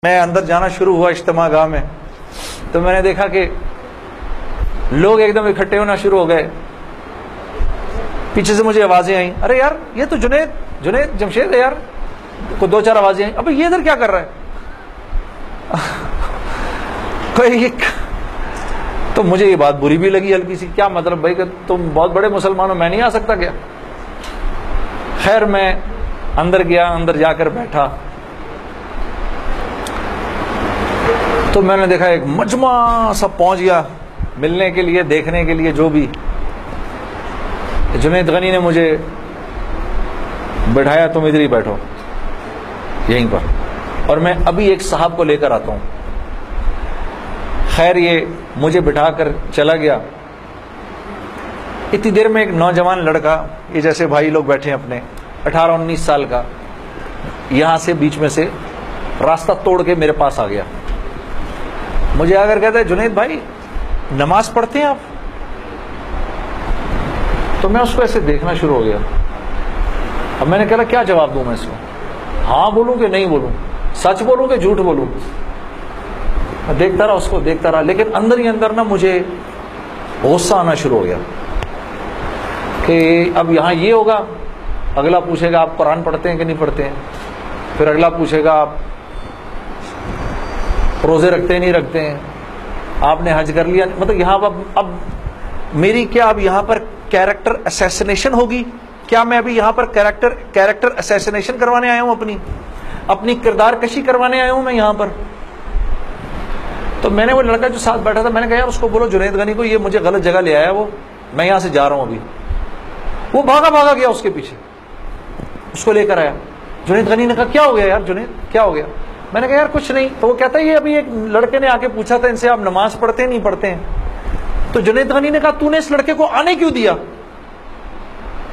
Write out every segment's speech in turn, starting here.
میں اندر جانا شروع ہوا اجتماع گاہ میں تو میں نے دیکھا کہ لوگ ایک دم اکٹھے ہونا شروع ہو گئے. پیچھے سے مجھے آوازیں آئیں, ارے یار یہ تو جنید جمشید ہے یار. کو دو چار آوازیں آئیں, ابھی یہ ادھر کیا کر رہا ہے. کوئی تو مجھے یہ بات بری بھی لگی ہلکی سی, کیا مطلب بھائی کہ تم بہت بڑے مسلمان ہو, میں نہیں آ سکتا کیا. خیر میں اندر گیا, اندر جا کر بیٹھا تو میں نے دیکھا ایک مجمع سب پہنچ گیا ملنے کے لیے, دیکھنے کے لیے. جو بھی جنید غنی نے مجھے بٹھایا, تم ادھر ہی بیٹھو یہیں پر, اور میں ابھی ایک صاحب کو لے کر آتا ہوں. خیر یہ مجھے بٹھا کر چلا گیا. اتنی دیر میں ایک نوجوان لڑکا, یہ جیسے بھائی لوگ بیٹھے ہیں اپنے, 18-19 سال کا, یہاں سے بیچ میں سے راستہ توڑ کے میرے پاس آ گیا. مجھے آ کر کہتا ہے, جنید بھائی نماز پڑھتے ہیں آپ؟ تو میں اس کو ایسے دیکھنا شروع ہو گیا. اب میں نے کہا کیا جواب دوں میں اس کو, ہاں بولوں کہ نہیں بولوں, سچ بولوں کہ جھوٹ بولوں. میں دیکھتا رہا اس کو, دیکھتا رہا, لیکن اندر ہی اندر نا مجھے غصہ آنا شروع ہو گیا کہ اب یہاں یہ ہوگا, اگلا پوچھے گا آپ قرآن پڑھتے ہیں کہ نہیں پڑھتے ہیں, پھر اگلا پوچھے گا آپ روزے رکھتے ہیں نہیں رکھتے ہیں, آپ نے حج کر لیا. مطلب یہاں اب میری کیا اب یہاں پر کیریکٹر اسیسنیشن ہوگی کیا؟ میں ابھی یہاں پر کیریکٹر اسیسنیشن کروانے آیا ہوں, اپنی کردار کشی کروانے آیا ہوں میں یہاں پر. تو میں نے وہ لڑکا جو ساتھ بیٹھا تھا, میں نے کہا یار اس کو بولو جنید غنی کو, یہ مجھے غلط جگہ لے آیا, وہ میں یہاں سے جا رہا ہوں ابھی. وہ بھاگا گیا اس کے پیچھے, اس کو لے کر آیا. جنید غنی نے کہا کیا ہو گیا یار جنید, کیا ہو گیا؟ میں نے کہا یار کچھ نہیں. تو وہ کہتا ہے یہ ابھی ایک لڑکے نے آ کے پوچھا تھا ان سے, آپ نماز پڑھتے ہیں نہیں پڑھتے ہیں؟ تو جنید غنی نے کہا تو نے اس لڑکے کو آنے کیوں دیا؟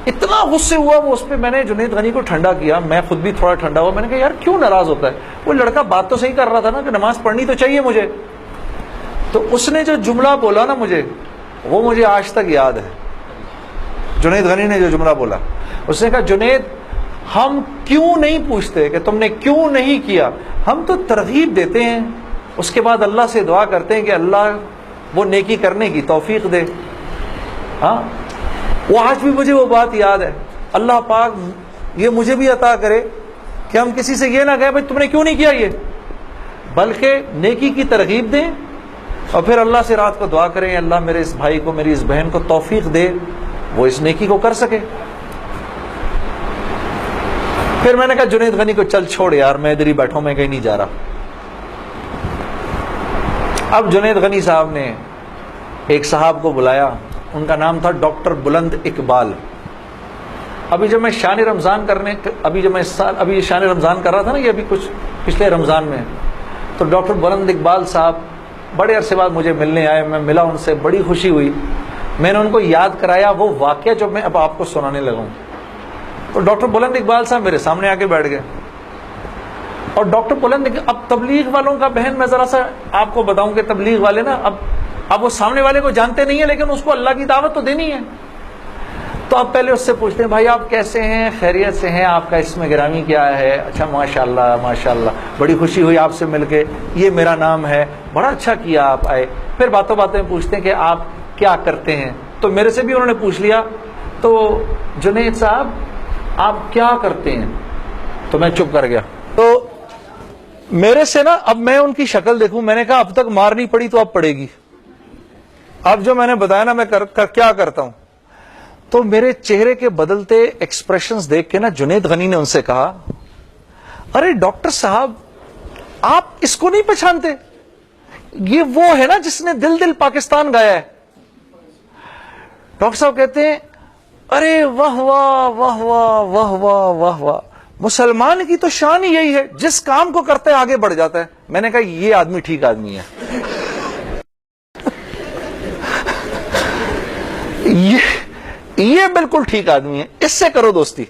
اتنا غصے ہوا وہ اس پہ. میں نے جنید غنی کو ٹھنڈا کیا, میں خود بھی تھوڑا ٹھنڈا ہوا. میں نے کہا یار کیوں ناراض ہوتا ہے, وہ لڑکا بات تو صحیح کر رہا تھا نا کہ نماز پڑھنی تو چاہیے مجھے. تو اس نے جو جملہ بولا نا مجھے, وہ مجھے آج تک یاد ہے. جنید غنی نے جو جملہ بولا, اس نے کہا جنید ہم کیوں نہیں پوچھتے کہ تم نے کیوں نہیں کیا, ہم تو ترغیب دیتے ہیں, اس کے بعد اللہ سے دعا کرتے ہیں کہ اللہ وہ نیکی کرنے کی توفیق دے. ہاں وہ آج بھی مجھے وہ بات یاد ہے. اللہ پاک یہ مجھے بھی عطا کرے کہ ہم کسی سے یہ نہ کہیں بھائی تم نے کیوں نہیں کیا یہ, بلکہ نیکی کی ترغیب دیں اور پھر اللہ سے رات کو دعا کریں اللہ میرے اس بھائی کو, میری اس بہن کو توفیق دے وہ اس نیکی کو کر سکے. پھر میں نے کہا جنید غنی کو چل چھوڑ یار, میں ادھر ہی بیٹھا ہوں, میں کہیں نہیں جا رہا. اب جنید غنی صاحب نے ایک صاحب کو بلایا, ان کا نام تھا ڈاکٹر بلند اقبال. ابھی جب میں شان رمضان شان رمضان کر رہا تھا نا, یہ ابھی کچھ پچھلے رمضان میں, تو ڈاکٹر بلند اقبال صاحب بڑے عرصے بعد مجھے ملنے آئے. میں ملا ان سے, بڑی خوشی ہوئی. میں نے ان کو یاد کرایا وہ واقعہ جو میں اب آپ کو سنانے لگا ہوں. تو ڈاکٹر بلند اقبال صاحب میرے سامنے آ کے بیٹھ گئے. اور ڈاکٹر بلند, اب تبلیغ والوں کا بہن میں ذرا سا آپ کو بتاؤں کہ تبلیغ والے نا اب وہ سامنے والے کو جانتے نہیں ہیں, لیکن اس کو اللہ کی دعوت تو دینی ہے. تو آپ پہلے اس سے پوچھتے ہیں بھائی آپ کیسے ہیں, خیریت سے ہیں, آپ کا اسم گرامی کیا ہے؟ اچھا ماشاءاللہ ماشاءاللہ, بڑی خوشی ہوئی آپ سے مل کے, یہ میرا نام ہے, بڑا اچھا کیا آپ آئے. پھر باتوں میں پوچھتے ہیں کہ آپ کیا کرتے ہیں. تو میرے سے بھی انہوں نے پوچھ لیا, تو جنید صاحب آپ کیا کرتے ہیں؟ تو میں چپ کر گیا. تو میرے سے نا اب میں ان کی شکل دیکھوں, میں نے کہا اب تک مار نہیں پڑی تو اب پڑے گی. اب جو میں نے بتایا نا میں کیا کرتا ہوں, تو میرے چہرے کے بدلتے ایکسپریشنز دیکھ کے نا جنید غنی نے ان سے کہا ارے ڈاکٹر صاحب آپ اس کو نہیں پہچانتے, یہ وہ ہے نا جس نے دل دل پاکستان گایا ہے. ڈاکٹر صاحب کہتے ہیں ارے واہ واہ واہ واہ واہ واہ واہ واہ, مسلمان کی تو شان ہی یہی ہے, جس کام کو کرتے آگے بڑھ جاتا ہے. میں نے کہا یہ آدمی ٹھیک آدمی ہے, یہ بالکل ٹھیک آدمی ہے, اس سے کرو دوستی.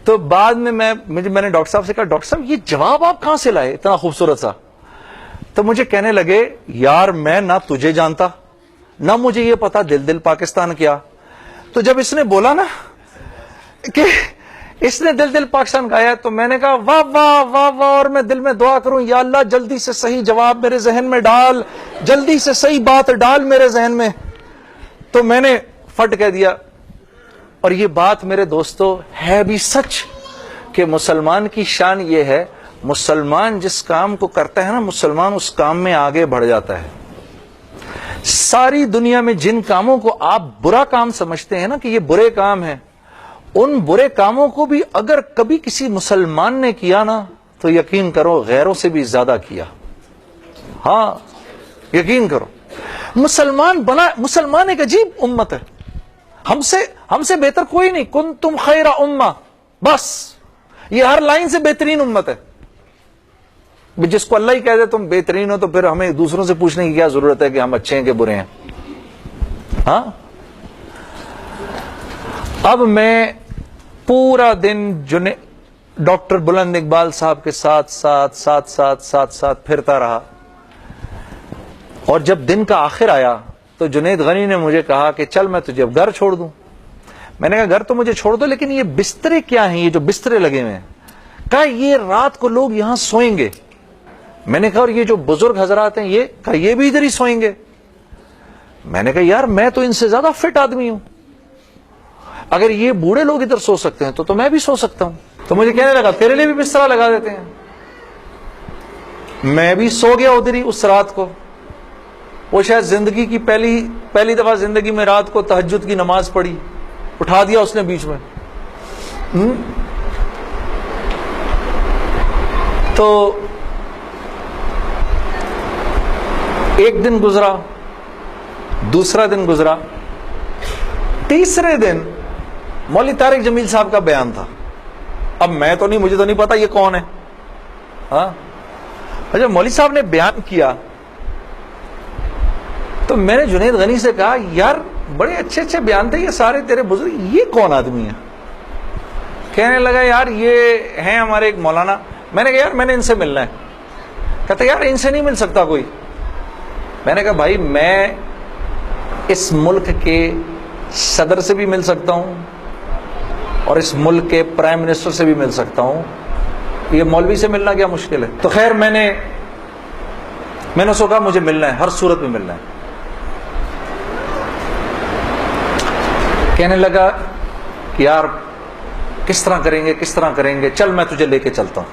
تو بعد میں نے ڈاکٹر صاحب سے کہا ڈاکٹر صاحب یہ جواب آپ کہاں سے لائے اتنا خوبصورت سا؟ تو مجھے کہنے لگے یار میں نہ تجھے جانتا نہ مجھے یہ پتا دل دل پاکستان کیا. تو جب اس نے بولا نا اس نے دل دل پاکستان گایا، تو میں نے کہا واہ واہ واہ واہ، اور میں دل میں دعا کروں یا اللہ جلدی سے صحیح جواب میرے ذہن میں ڈال، جلدی سے صحیح بات ڈال میرے ذہن میں. تو میں نے فٹ کہہ دیا. اور یہ بات میرے دوستو ہے بھی سچ کہ مسلمان کی شان یہ ہے، مسلمان جس کام کو کرتا ہے نا، مسلمان اس کام میں آگے بڑھ جاتا ہے. ساری دنیا میں جن کاموں کو آپ برا کام سمجھتے ہیں نا کہ یہ برے کام ہیں، ان برے کاموں کو بھی اگر کبھی کسی مسلمان نے کیا نا تو یقین کرو غیروں سے بھی زیادہ کیا. ہاں یقین کرو، مسلمان ایک عجیب امت ہے، ہم سے بہتر کوئی نہیں. کنتم خیر امہ، بس یہ ہر لائن سے بہترین امت ہے. جس کو اللہ ہی کہہ دے تم بہترین ہو تو پھر ہمیں دوسروں سے پوچھنے کی کیا ضرورت ہے کہ ہم اچھے ہیں کہ برے ہیں. ہاں اب میں پورا دن ڈاکٹر بلند اقبال صاحب کے ساتھ پھرتا رہا. اور جب دن کا آخر آیا تو جنید غنی نے مجھے کہا کہ چل میں تجھے اب گھر چھوڑ دوں. میں نے کہا گھر تو مجھے چھوڑ دو، لیکن یہ بسترے کیا ہیں، یہ جو بسترے لگے ہوئے ہیں؟ کہا یہ رات کو لوگ یہاں سوئیں گے. میں نے کہا اور یہ جو بزرگ حضرات ہیں یہ بھی ادھر ہی سوئیں گے. میں نے کہا یار میں تو ان سے زیادہ فٹ آدمی ہوں، اگر یہ بوڑھے لوگ ادھر سو سکتے ہیں تو میں بھی سو سکتا ہوں. تو مجھے کہنے لگا تیرے لیے بھی بستر لگا دیتے ہیں. میں بھی سو گیا ادھر ہی اس رات کو. وہ شاید زندگی کی پہلی دفعہ زندگی میں رات کو تہجد کی نماز پڑھی، اٹھا دیا اس نے بیچ میں. تو ایک دن گزرا، دوسرا دن گزرا، تیسرے دن مولوی طارق جمیل صاحب کا بیان تھا. اب مجھے تو نہیں پتا یہ کون ہے. ہاں اچھا مولوی صاحب نے بیان کیا تو میں نے جنید غنی سے کہا یار بڑے اچھے اچھے بیان تھے، یہ سارے تیرے بزرگ، یہ کون آدمی ہے؟ کہنے لگا یار یہ ہیں ہمارے ایک مولانا. میں نے کہا یار میں نے ان سے ملنا ہے. کہتا یار ان سے نہیں مل سکتا کوئی. میں نے کہا بھائی میں اس ملک کے صدر سے بھی مل سکتا ہوں اور اس ملک کے پرائم منسٹر سے بھی مل سکتا ہوں، یہ مولوی سے ملنا کیا مشکل ہے؟ تو خیر میں نے اس کو کہا مجھے ملنا ہے، ہر صورت میں ملنا ہے. کہنے لگا کہ یار کس طرح کریں گے، چل میں تجھے لے کے چلتا ہوں.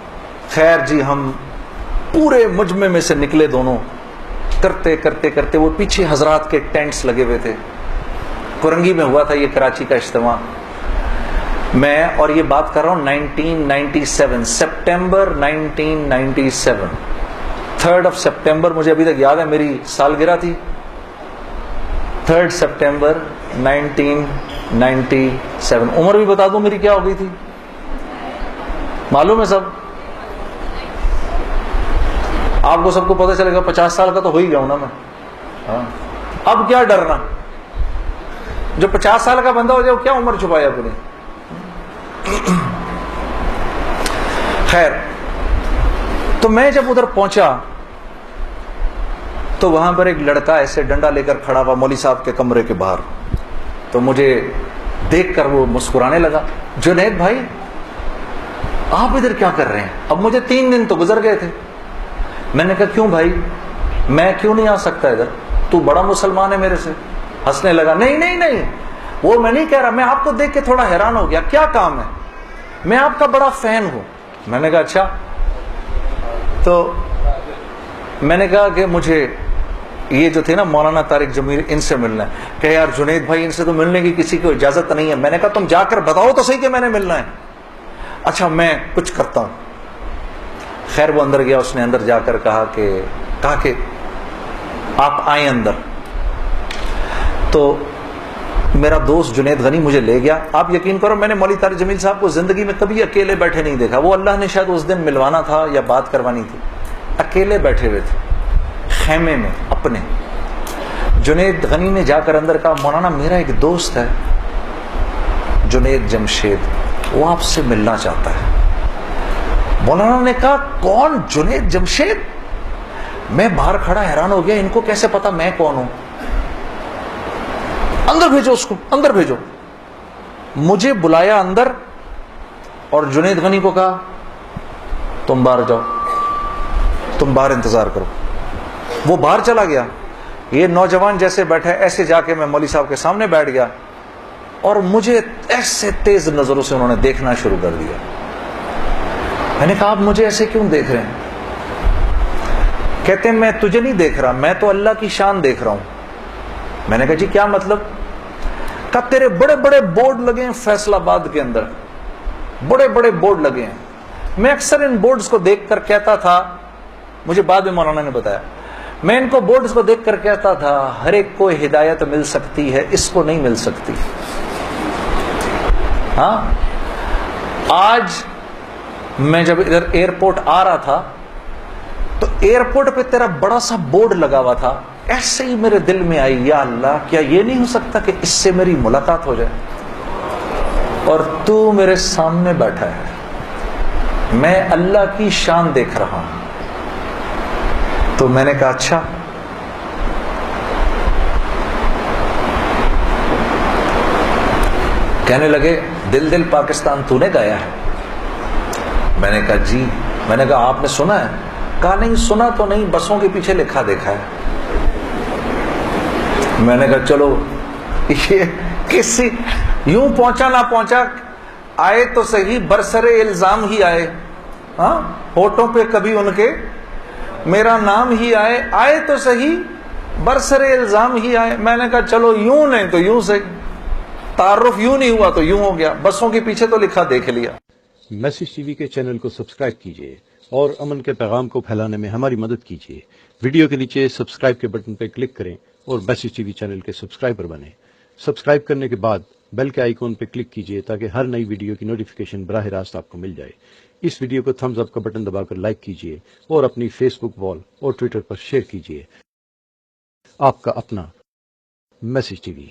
خیر جی ہم پورے مجمع میں سے نکلے دونوں، کرتے وہ پیچھے حضرات کے ٹینٹس لگے ہوئے تھے. کرنگی میں ہوا تھا یہ کراچی کا اجتماع. میں اور یہ بات کر رہا ہوں 1997 سپٹمبر 1997 3 سپٹمبر مجھے ابھی تک یاد ہے، میری سالگرہ تھی 3 سپٹمبر 1997. عمر بھی بتا دوں میری کیا ہو گئی تھی، معلوم ہے سب؟ آپ کو سب کو پتہ چلے گا 50 سال کا تو ہو ہی گیا ہوں نا میں. اب کیا ڈرنا، جو 50 سال کا بندہ ہو جائے وہ کیا عمر چھپائے اپنی. خیر تو میں جب ادھر پہنچا تو وہاں پر ایک لڑکا ایسے ڈنڈا لے کر کھڑا ہوا مولوی صاحب کے کمرے کے باہر. تو مجھے دیکھ کر وہ مسکرانے لگا، جنید بھائی آپ ادھر کیا کر رہے ہیں؟ اب مجھے 3 دن تو گزر گئے تھے. میں نے کہا کیوں بھائی، میں کیوں نہیں آ سکتا ادھر، تو بڑا مسلمان ہے میرے سے. ہنسنے لگا، نہیں وہ میں نہیں کہہ رہا، میں آپ کو دیکھ کے تھوڑا حیران ہو گیا، کیا کام ہے؟ میں آپ کا بڑا فین ہوں. میں نے کہا اچھا. تو میں نے کہا کہ مجھے یہ جو تھے نا مولانا طارق جمیل ان سے ملنا ہے. کہ یار جنید بھائی ان سے تو ملنے کی کسی کو اجازت نہیں ہے. میں نے کہا تم جا کر بتاؤ تو صحیح کہ میں نے ملنا ہے. اچھا میں کچھ کرتا ہوں. خیر وہ اندر گیا، اس نے اندر جا کر کہا کہ آپ آئیں اندر. تو میرا دوست جنید غنی مجھے لے گیا. آپ یقین کرو میں نے مولوی طارق جمیل صاحب کو زندگی میں کبھی اکیلے بیٹھے نہیں دیکھا. وہ اللہ نے شاید اس دن ملوانا تھا یا بات کروانی تھی. اکیلے بیٹھے ہوئے تھے خیمے میں اپنے. جنید غنی نے جا کر اندر کہا مولانا میرا ایک دوست ہے جنید جمشید، وہ آپ سے ملنا چاہتا ہے. مولانا نے کہا کون؟ جنید جمشید؟ میں باہر کھڑا حیران ہو گیا، ان کو کیسے پتا میں کون ہوں؟ اندر بھیجو اس کو، اندر بھیجو. مجھے بلایا اندر. اور جنید غنی کو کہا تم باہر جاؤ، تم باہر انتظار کرو. وہ باہر چلا گیا. یہ نوجوان جیسے بیٹھے ایسے جا کے میں مولوی صاحب کے سامنے بیٹھ گیا اور مجھے ایسے تیز نظروں سے انہوں نے دیکھنا شروع کر دیا. میں نے کہا آپ مجھے ایسے کیوں دیکھ رہے ہیں؟ کہتے ہیں میں تجھے نہیں دیکھ رہا، میں تو اللہ کی شان دیکھ رہا ہوں. میں نے کہا جی کیا مطلب؟ کہا تیرے بڑے بڑے بورڈ لگے ہیں فیصل آباد کے اندر، بڑے بڑے بورڈ لگے ہیں. میں اکثر ان بورڈز کو دیکھ کر کہتا تھا، مجھے بعد میں مولانا نے بتایا، میں ان کو بورڈز کو دیکھ کر کہتا تھا ہر ایک کو ہدایت مل سکتی ہے، اس کو نہیں مل سکتی. ہاں آج میں جب ادھر ایئرپورٹ آ رہا تھا تو ایئرپورٹ پہ تیرا بڑا سا بورڈ لگا ہوا تھا، ایسے ہی میرے دل میں آئی یا اللہ کیا یہ نہیں ہو سکتا کہ اس سے میری ملاقات ہو جائے، اور تو میرے سامنے بیٹھا ہے، میں اللہ کی شان دیکھ رہا ہوں. تو میں نے کہا اچھا. کہنے لگے دل دل پاکستان تو نے گایا ہے. میں نے کہا جی. میں نے کہا آپ نے سنا ہے؟ کہا نہیں سنا تو نہیں، بسوں کے پیچھے لکھا دیکھا ہے. میں نے کہا چلو یہ کسی یوں پہنچا نہ پہنچا، آئے تو صحیح برسر الزام ہی آئے. ہاں ہوٹوں پہ کبھی ان کے میرا نام ہی آئے، آئے تو صحیح برسر الزام ہی آئے. میں نے کہا چلو یوں نہیں تو یوں سے، تعارف یوں نہیں ہوا تو یوں ہو گیا، بسوں کے پیچھے تو لکھا دیکھ لیا. میسج ٹی وی کے چینل کو سبسکرائب کیجیے اور امن کے پیغام کو پھیلانے میں ہماری مدد کیجیے. ویڈیو کے نیچے سبسکرائب کے بٹن پہ کلک کریں اور میسج ٹی وی چینل کے سبسکرائبر بنیں. سبسکرائب کرنے کے بعد بیل کے آئیکن پہ کلک کیجیے تاکہ ہر نئی ویڈیو کی نوٹیفیکیشن براہ راست آپ کو مل جائے. اس ویڈیو کو تھمز اپ کا بٹن دبا کر لائک کیجیے اور اپنی فیس بک وال اور ٹویٹر پر شیئر کیجیے. آپ کا اپنا میسج ٹی وی.